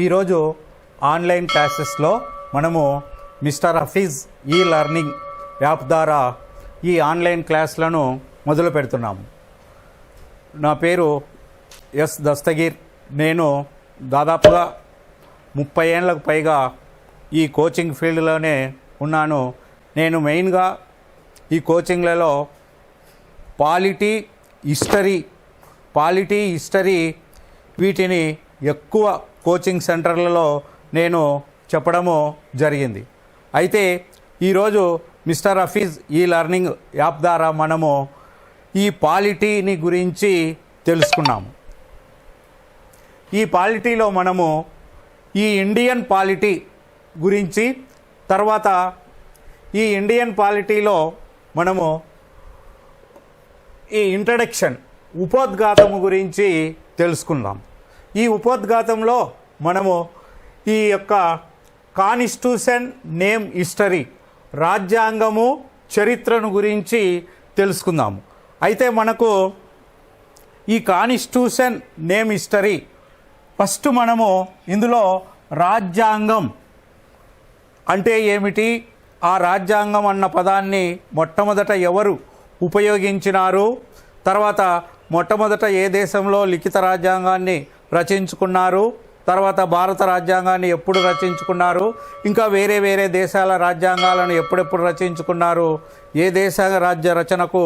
ఈరోజు ఆన్లైన్ క్లాసెస్లో మనము మిస్టర్ హఫీజ్ ఈ లెర్నింగ్ యాప్ ద్వారా ఈ ఆన్లైన్ క్లాసులను మొదలు పెడుతున్నాము. నా పేరు ఎస్ దస్తగీర్. నేను దాదాపుగా 30 ఏళ్ళకు పైగా ఈ కోచింగ్ ఫీల్డ్లోనే ఉన్నాను. నేను మెయిన్గా ఈ కోచింగ్లలో పాలిటీ, హిస్టరీ వీటిని ఎక్కువ కోచింగ్ సెంటర్లలో నేను చెప్పడము జరిగింది. అయితే ఈరోజు మిస్టర్ హఫీజ్ ఈ లెర్నింగ్ యాప్ ద్వారా మనము ఈ పాలిటీని గురించి తెలుసుకున్నాము. ఈ పాలిటీలో మనము ఈ ఇండియన్ పాలిటీ గురించి, తర్వాత ఈ ఇండియన్ పాలిటీలో మనము ఈ ఇంట్రడక్షన్ ఉపోద్ఘాతము గురించి తెలుసుకుందాం. ఈ ఉపోద్ఘాతంలో మనము ఈ యొక్క కాన్స్టిట్యూషన్ నేమ్ హిస్టరీ, రాజ్యాంగము చరిత్రను గురించి తెలుసుకుందాము. అయితే మనకు ఈ కాన్స్టిట్యూషన్ నేమ్ హిస్టరీ ఫస్ట్ మనము ఇందులో రాజ్యాంగం అంటే ఏమిటి, ఆ రాజ్యాంగం అన్న పదాన్ని మొట్టమొదట ఎవరు ఉపయోగించినారు, తర్వాత మొట్టమొదట ఏ దేశంలో లిఖిత రాజ్యాంగాన్ని రచించుకున్నారు, తర్వాత భారత రాజ్యాంగాన్ని ఎప్పుడు రచించుకున్నారు, ఇంకా వేరే వేరే దేశాల రాజ్యాంగాలను ఎప్పుడెప్పుడు రచించుకున్నారు, ఏ దేశ రాజ్య రచనకు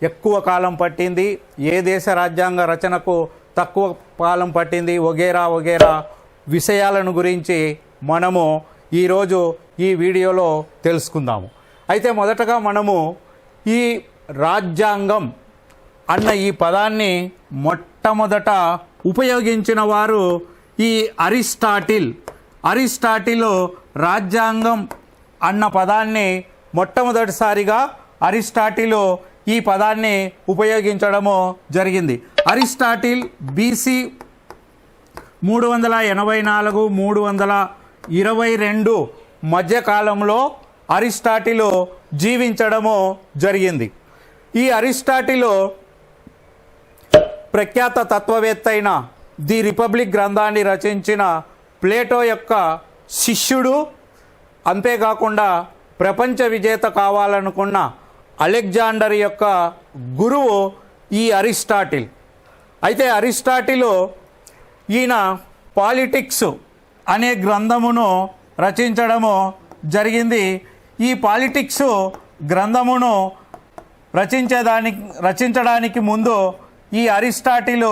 ఎక్కువ కాలం పట్టింది, ఏ దేశ రాజ్యాంగ రచనకు తక్కువ కాలం పట్టింది, వగేరా వగేరా విషయాలను గురించి మనము ఈరోజు ఈ వీడియోలో తెలుసుకుందాము. అయితే మొదటగా మనము ఈ రాజ్యాంగం అన్న ఈ పదాన్ని మొట్టమొదట ఉపయోగించిన వారు ఈ అరిస్టాటిల్ రాజ్యాంగం అన్న పదాన్ని మొట్టమొదటిసారిగా అరిస్టాటిల్ ఈ పదాన్ని ఉపయోగించడము జరిగింది. అరిస్టాటిల్ BC 384-322 మధ్యకాలంలో అరిస్టాటిల్ జీవించడము జరిగింది. ఈ అరిస్టాటిల్ ప్రఖ్యాత తత్వవేత్త అయిన ది రిపబ్లిక్ గ్రంథాన్ని రచించిన ప్లేటో యొక్క శిష్యుడు, అంతేకాకుండా ప్రపంచ విజేత కావాలనుకున్న అలెగ్జాండర్ యొక్క గురువు ఈ అరిస్టాటిల్. అయితే అరిస్టాటిల్ ఈయన పాలిటిక్స్ అనే గ్రంథమును రచించడము జరిగింది. ఈ పాలిటిక్స్ గ్రంథమును రచించడానికి ముందు ఈ అరిస్టాటిల్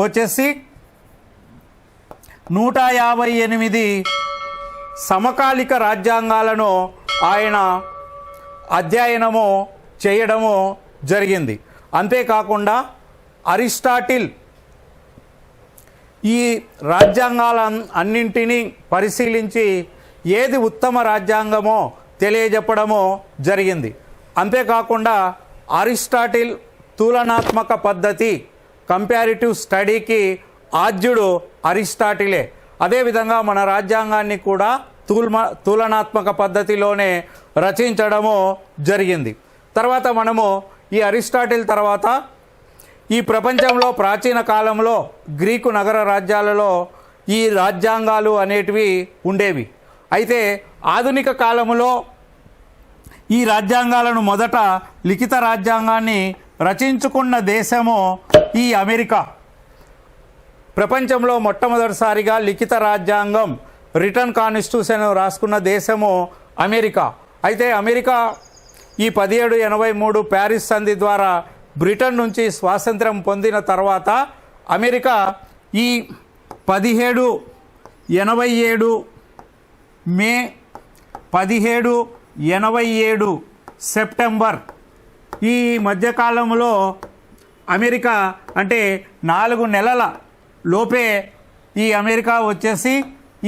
వచ్చేసి 158 సమకాలిక రాజ్యాంగాలను ఆయన అధ్యయనము చేయడము జరిగింది. అంతేకాకుండా అరిస్టాటిల్ ఈ రాజ్యాంగాల అన్నింటినీ పరిశీలించి ఏది ఉత్తమ రాజ్యాంగమో తెలియజెప్పడము జరిగింది. అంతేకాకుండా అరిస్టాటిల్ తులనాత్మక పద్ధతి, కంపారిటివ్ స్టడీకి ఆద్యుడు అరిస్టాటిలే. అదేవిధంగా మన రాజ్యాంగాన్ని కూడా తులనాత్మక పద్ధతిలోనే రచించడము జరిగింది. తర్వాత మనము ఈ అరిస్టాటిల్ తర్వాత ఈ ప్రపంచంలో ప్రాచీన కాలంలో గ్రీకు నగర రాజ్యాలలో ఈ రాజ్యాంగాలు అనేటివి ఉండేవి. అయితే ఆధునిక కాలంలో ఈ రాజ్యాంగాలను మొదట లిఖిత రాజ్యాంగాన్ని రచించుకున్న దేశము ఈ అమెరికా. ప్రపంచంలో మొట్టమొదటిసారిగా లిఖిత రాజ్యాంగం, రిటర్న్ కాన్స్టిట్యూషన్ రాసుకున్న దేశము అమెరికా. అయితే అమెరికా ఈ 1783 ప్యారిస్ సంధి ద్వారా బ్రిటన్ నుంచి స్వాతంత్రం పొందిన తర్వాత అమెరికా ఈ 1787 మే 1787 సెప్టెంబర్ ఈ మధ్యకాలంలో అమెరికా అంటే 4 నెలల లోపే ఈ అమెరికా వచ్చేసి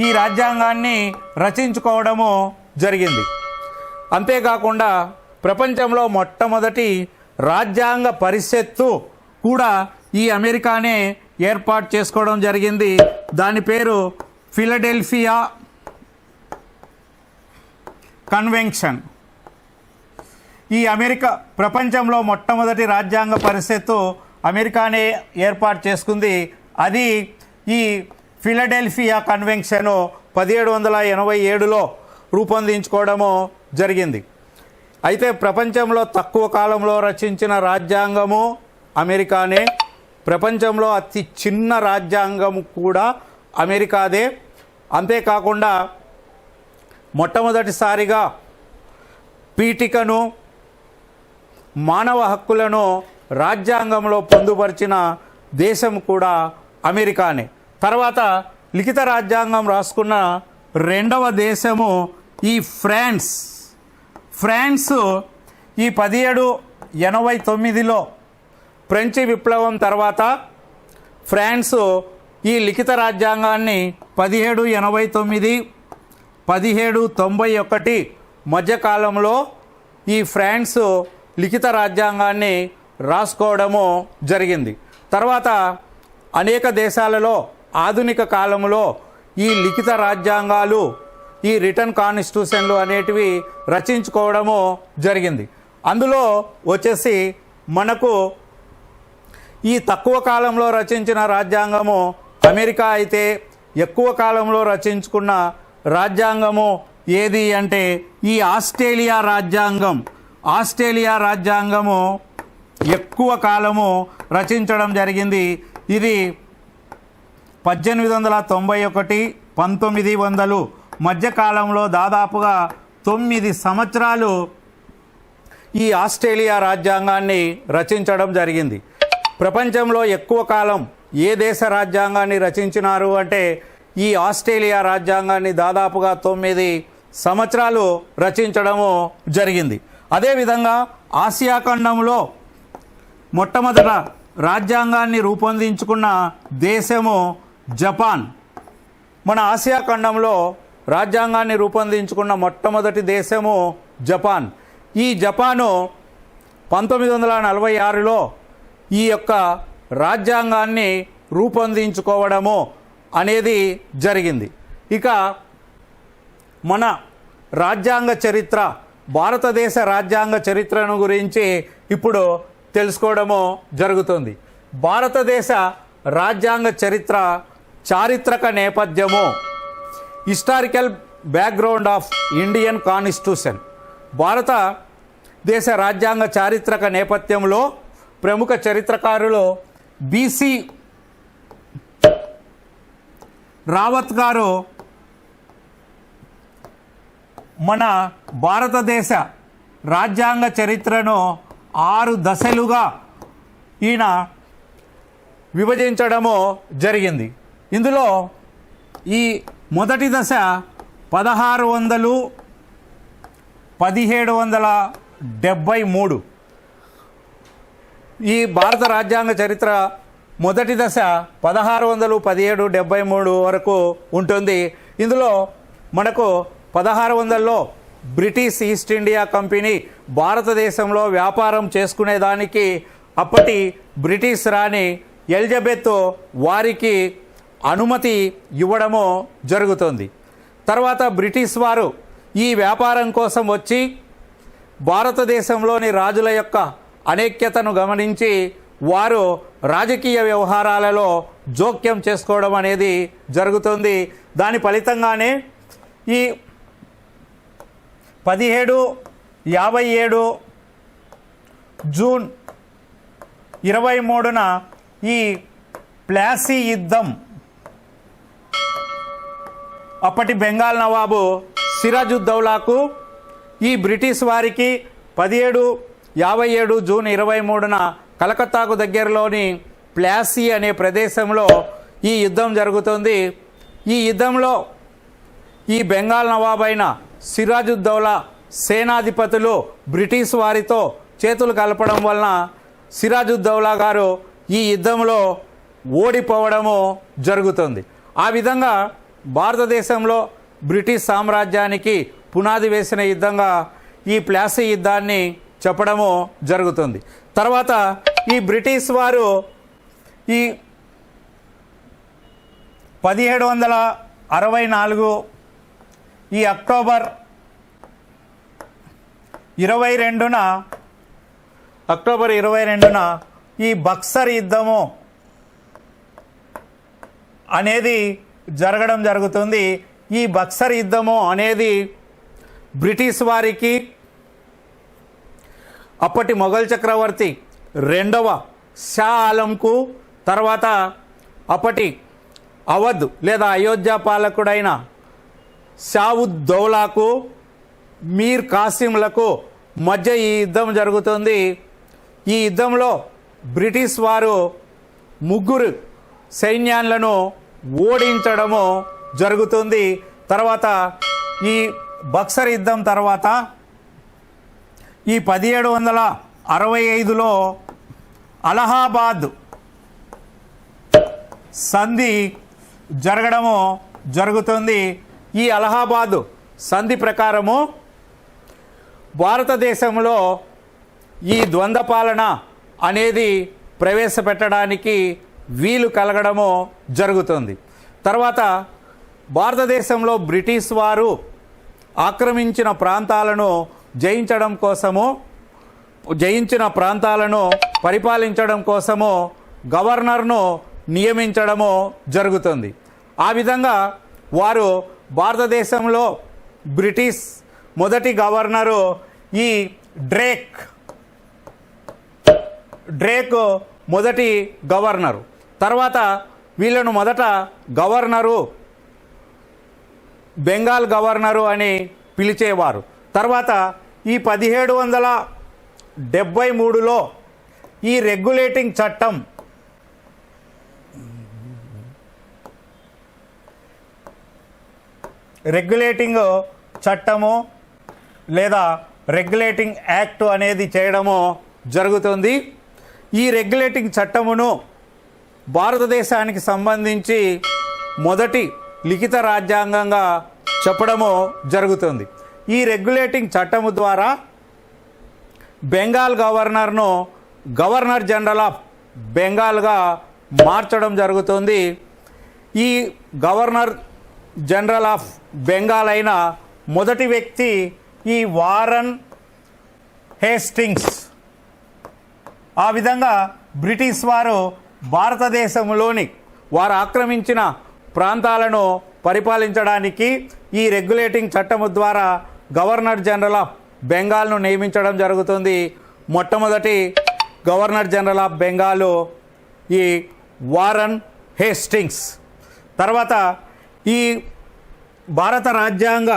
ఈ రాజ్యాంగాన్ని రచించుకోవడము జరిగింది. అంతేకాకుండా ప్రపంచంలో మొట్టమొదటి రాజ్యాంగ పరిషత్తు కూడా ఈ అమెరికానే ఏర్పాటు చేసుకోవడం జరిగింది. దాని పేరు ఫిలడెల్ఫియా కన్వెన్షన్. ఈ అమెరికా ప్రపంచంలో మొట్టమొదటి రాజ్యాంగ పరిషత్తు అమెరికానే ఏర్పాటు చేసుకుంది. అది ఈ ఫిలడెల్ఫియా కన్వెన్షను 1787లో రూపొందించుకోవడము జరిగింది. అయితే ప్రపంచంలో తక్కువ కాలంలో రచించిన రాజ్యాంగము అమెరికానే, ప్రపంచంలో అతి చిన్న రాజ్యాంగం కూడా అమెరికాదే. అంతేకాకుండా మొట్టమొదటిసారిగా పీఠికను, మానవ హక్కులను రాజ్యాంగంలో పొందుపరిచిన దేశం కూడా అమెరికానే. తర్వాత లిఖిత రాజ్యాంగం రాసుకున్న రెండవ దేశము ఈ ఫ్రాన్స్. ఈ 1789లో ఫ్రెంచి విప్లవం తర్వాత ఫ్రాన్స్ ఈ లిఖిత రాజ్యాంగాన్ని 1789, 1791 మధ్యకాలంలో ఈ ఫ్రాన్స్ లిఖిత రాజ్యాంగాన్ని రాసుకోవడము జరిగింది. తర్వాత అనేక దేశాలలో ఆధునిక కాలంలో ఈ లిఖిత రాజ్యాంగాలు, ఈ రిటర్న్ కాన్స్టిట్యూషన్లు అనేటివి రచించుకోవడము జరిగింది. అందులో వచ్చేసి మనకు ఈ తక్కువ కాలంలో రచించిన రాజ్యాంగము అమెరికా అయితే, ఎక్కువ కాలంలో రచించుకున్న రాజ్యాంగము ఏది అంటే ఈ ఆస్ట్రేలియా రాజ్యాంగము ఎక్కువ కాలము రచించడం జరిగింది. ఇది 1891, 1900 మధ్యకాలంలో దాదాపుగా 9 సంవత్సరాలు ఈ ఆస్ట్రేలియా రాజ్యాంగాన్ని రచించడం జరిగింది. ప్రపంచంలో ఎక్కువ కాలం ఏ దేశ రాజ్యాంగాన్ని రచించినారు అంటే ఈ ఆస్ట్రేలియా రాజ్యాంగాన్ని దాదాపుగా 9 సంవత్సరాలు రచించడము జరిగింది. అదేవిధంగా ఆసియా ఖండంలో మొట్టమొదట రాజ్యాంగాన్ని రూపొందించుకున్న దేశము జపాన్. మన ఆసియా ఖండంలో రాజ్యాంగాన్ని రూపొందించుకున్న మొట్టమొదటి దేశము జపాన్. ఈ జపాను 1946లో ఈ యొక్క రాజ్యాంగాన్ని రూపొందించుకోవడము అనేది జరిగింది. ఇక మన రాజ్యాంగ చరిత్ర, భారతదేశ రాజ్యాంగ చరిత్రను గురించి ఇప్పుడు తెలుసుకోవడము జరుగుతుంది. భారతదేశ రాజ్యాంగ చరిత్ర చారిత్రక నేపథ్యము, historical background of Indian constitution. భారతదేశ రాజ్యాంగ చారిత్రక నేపథ్యంలో ప్రముఖ చరిత్రకారులు బిసి రావత్ గారు మన భారతదేశ రాజ్యాంగ చరిత్రను 6 దశలుగా ఈయన విభజించడము జరిగింది. ఇందులో ఈ మొదటి దశ 1600, 1773. ఈ భారత రాజ్యాంగ చరిత్ర మొదటి దశ 1600, 1773 వరకు ఉంటుంది. ఇందులో మనకు 1600లో బ్రిటిష్ ఈస్ట్ ఇండియా కంపెనీ భారతదేశంలో వ్యాపారం చేసుకునేదానికి అప్పటి బ్రిటిష్ రాణి ఎలిజబెత్ వారికి అనుమతి ఇవ్వడము జరుగుతుంది. తర్వాత బ్రిటిష్ వారు ఈ వ్యాపారం కోసం వచ్చి భారతదేశంలోని రాజుల యొక్క అనేక్యతను గమనించి వారు రాజకీయ వ్యవహారాలలో జోక్యం చేసుకోవడం అనేది జరుగుతుంది. దాని ఫలితంగానే ఈ 1757 జూన్ 23న ఈ ప్లాసీ యుద్ధం అప్పటి బెంగాల్ నవాబు సిరాజుద్దౌలాకు ఈ బ్రిటిష్ వారికి 1757 జూన్ 23న కలకత్తాకు దగ్గరలోని ప్లాసీ అనే ప్రదేశంలో ఈ యుద్ధం జరుగుతుంది. ఈ యుద్ధంలో ఈ బెంగాల్ నవాబ్ అయిన సిరాజుద్దౌలా సేనాధిపతులు బ్రిటిష్ వారితో చేతులు కలపడం వలన సిరాజుద్దౌలా గారు ఈ యుద్ధంలో ఓడిపోవడము జరుగుతుంది. ఆ విధంగా భారతదేశంలో బ్రిటిష్ సామ్రాజ్యానికి పునాది వేసిన యుద్ధంగా ఈ ప్లాసీ యుద్ధాన్ని చెప్పడము జరుగుతుంది. తర్వాత ఈ బ్రిటిష్ వారు ఈ 1764 ఈ అక్టోబర్ 22న ఈ బక్సర్ యుద్ధము అనేది జరగడం జరుగుతుంది. ఈ బక్సర్ యుద్ధము అనేది బ్రిటిష్ వారికి అప్పటి మొఘల్ చక్రవర్తి రెండవ షా ఆలంకు, తర్వాత అప్పటి అవధ్ లేదా అయోధ్య పాలకుడైన షావుద్ దౌలాకు, మీర్ కాసింలకు మధ్య ఈ యుద్ధం జరుగుతుంది. ఈ యుద్ధంలో బ్రిటిష్ వారు ముగ్గురు సైన్యాలను ఓడించడము జరుగుతుంది. తర్వాత ఈ బక్సర్ యుద్ధం తర్వాత ఈ 1765లో అలహాబాద్ సంధి జరగడము జరుగుతుంది. ఈ అలహాబాద్ సంధి ప్రకారము భారతదేశంలో ఈ ద్వంద్వ పాలన అనేది ప్రవేశపెట్టడానికి వీలు కలగడము జరుగుతుంది. తర్వాత భారతదేశంలో బ్రిటిష్ వారు ఆక్రమించిన ప్రాంతాలను జయించిన ప్రాంతాలను పరిపాలించడం కోసము గవర్నర్ను నియమించడము జరుగుతుంది. ఆ విధంగా వారు భారతదేశంలో బ్రిటిష్ మొదటి గవర్నరు ఈ డ్రేక్ మొదటి గవర్నరు. తర్వాత వీళ్ళను మొదట గవర్నరు, బెంగాల్ గవర్నరు అని పిలిచేవారు. తర్వాత ఈ 1773లో ఈ రెగ్యులేటింగ్ చట్టము లేదా రెగ్యులేటింగ్ యాక్ట్ అనేది చేయడము జరుగుతుంది. ఈ రెగ్యులేటింగ్ చట్టమును భారతదేశానికి సంబంధించి మొదటి లిఖిత రాజ్యాంగంగా చెప్పడము జరుగుతుంది. ఈ రెగ్యులేటింగ్ చట్టము ద్వారా బెంగాల్ గవర్నర్ను గవర్నర్ జనరల్ ఆఫ్ బెంగాల్గా మార్చడం జరుగుతుంది. ఈ గవర్నర్ జనరల్ ఆఫ్ బెంగాల్ అయిన మొదటి వ్యక్తి ఈ వారన్ హేస్టింగ్స్. ఆ విధంగా బ్రిటిష్ వారు భారతదేశంలోని వారు ఆక్రమించిన ప్రాంతాలను పరిపాలించడానికి ఈ రెగ్యులేటింగ్ చట్టము ద్వారా గవర్నర్ జనరల్ ఆఫ్ బెంగాల్ను నియమించడం జరుగుతుంది. మొట్టమొదటి గవర్నర్ జనరల్ ఆఫ్ బెంగాల్ ఈ వారన్ హేస్టింగ్స్. తర్వాత ఈ భారత రాజ్యాంగ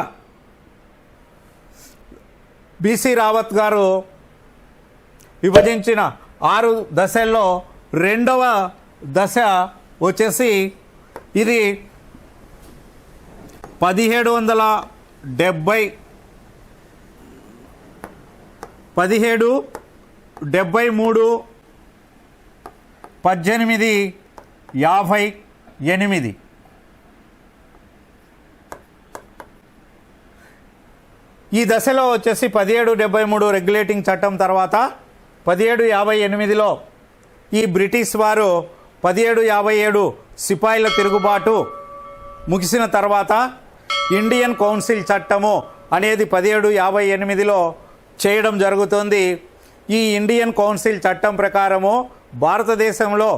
బిసి రావత్ గారు విభజించిన 6 దశల్లో రెండవ దశ వచ్చేసి ఇది 1773 1858. ఈ దశలో వచ్చేసి 1773 రెగ్యులేటింగ్ చట్టం తర్వాత 1758లో ఈ బ్రిటిష్ వారు 1757 సిపాయిల తిరుగుబాటు ముగిసిన తర్వాత ఇండియన్ కౌన్సిల్ చట్టము అనేది 1758లో చేయడం జరుగుతుంది. ఈ ఇండియన్ కౌన్సిల్ చట్టం ప్రకారము భారతదేశంలో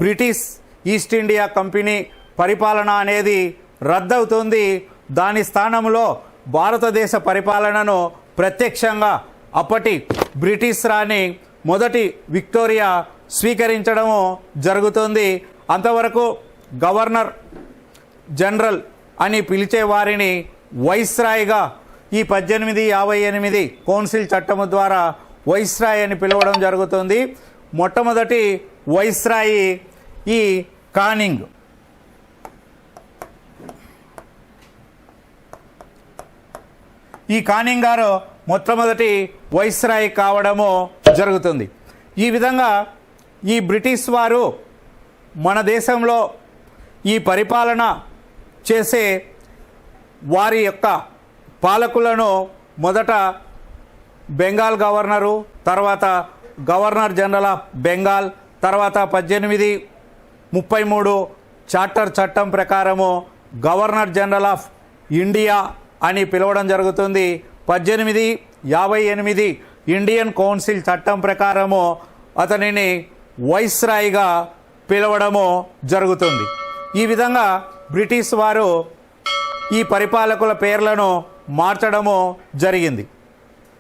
బ్రిటిష్ ఈస్ట్ ఇండియా కంపెనీ పరిపాలన అనేది రద్దవుతుంది. దాని స్థానంలో భారతదేశ పరిపాలనను ప్రత్యక్షంగా అప్పటి బ్రిటిష్ రాణి మొదటి విక్టోరియా స్వీకరించడము జరుగుతుంది. అంతవరకు గవర్నర్ జనరల్ అని పిలిచే వారిని వైస్రాయ్గా ఈ 1858 కౌన్సిల్ చట్టము ద్వారా వైస్రాయ్ అని పిలవడం జరుగుతుంది. మొట్టమొదటి వైస్రాయి ఈ కానింగ్. ఈ కానింగ్ గారు మొట్టమొదటి వైస్రాయ్ కావడము జరుగుతుంది. ఈ విధంగా ఈ బ్రిటిష్ వారు మన దేశంలో ఈ పరిపాలన చేసే వారి యొక్క పాలకులను మొదట బెంగాల్ గవర్నరు, తర్వాత గవర్నర్ జనరల్ ఆఫ్ బెంగాల్, తర్వాత 1833 చార్టర్ చట్టం ప్రకారము గవర్నర్ జనరల్ ఆఫ్ ఇండియా అని పిలవడం జరుగుతుంది. 1858 ఇండియన్ కౌన్సిల్ చట్టం ప్రకారము అతనిని వైస్రాయ్గా పిలవడము జరుగుతుంది. ఈ విధంగా బ్రిటిష్ వారు ఈ పరిపాలకుల పేర్లను మార్చడము జరిగింది.